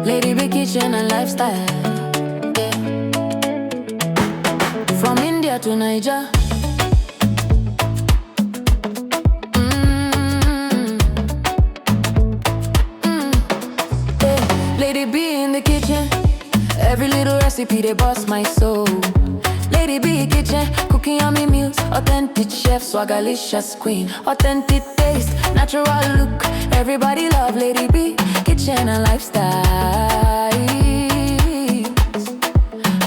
Lady Big Kitchen and lifestyle, yeah. From India to Niger. Yeah. Lady B in the kitchen, every little recipe they bust my soul. Lady B Kitchen, cooking yummy meals, authentic chef, swagalicious queen, authentic taste, natural look. Everybody love Lady B Kitchen and lifestyle.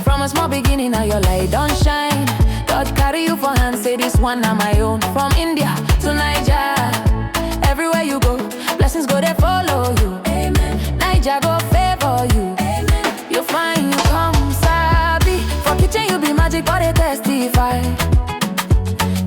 From a small beginning, now your light don't shine. God carry you for hand, say this one na my own. From India to Niger, everywhere you go, blessings go they follow you. Amen. Niger go favor you. Amen. You find you come sabi. For kitchen you be magic, but they testify.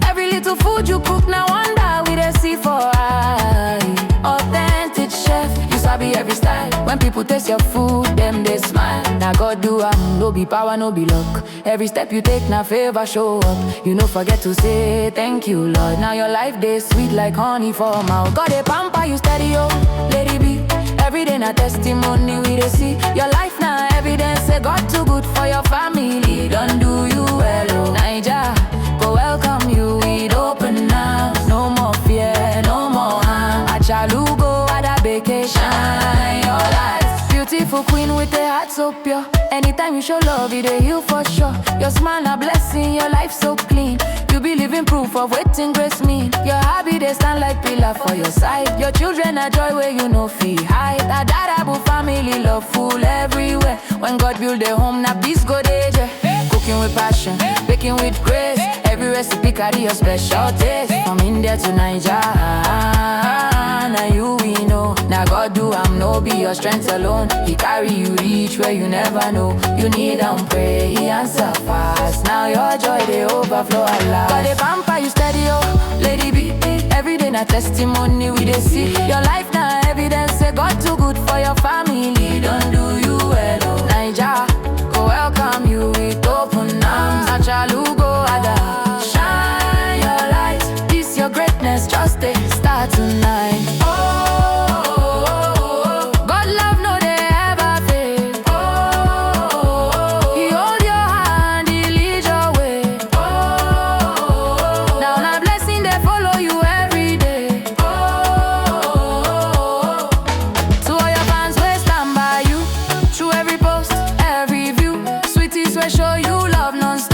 Every little food you cook, now wonder we they see for eye. Authentic chef, you sabi every style. When people taste your food, them they smile. Now God do no be power, no be luck. Every step you take, now favor show up. You no forget to say thank you, Lord. Now your life they sweet like honey for mouth. God they pamper you steady, oh, Lady B. Every day na testimony we they see. Your life now evidence, say God too good for your family. Don't do you well, oh. Niger, go welcome you with open arms. No more fear, no more harm. Achalugo at a vacation, your life. Beautiful queen with a heart so pure. Anytime you show love, it a heal for sure. Your smile a blessing, your life so clean. You be living proof of waiting grace mean. Your hobby they stand like pillar for your side. Your children are joy where you know feel hide. That Dadabu family love full everywhere. When God build a home, now peace go there. Cooking with passion, baking with grace. Every recipe carry your special taste. From India to Niger, now you we know. Now God do no be your strength alone. He carry you reach where you never know. You need pray, he answer fast. Now your joy they overflow a lot. God they pamper you steady, oh, Lady B. Every day na testimony we they see. Your life now evidence, say God too good for your family. Don't do you well, oh. Niger, go welcome you with open arms. Achalugo ada, shine your light. This your greatness, just a start tonight. Show you love non-stop.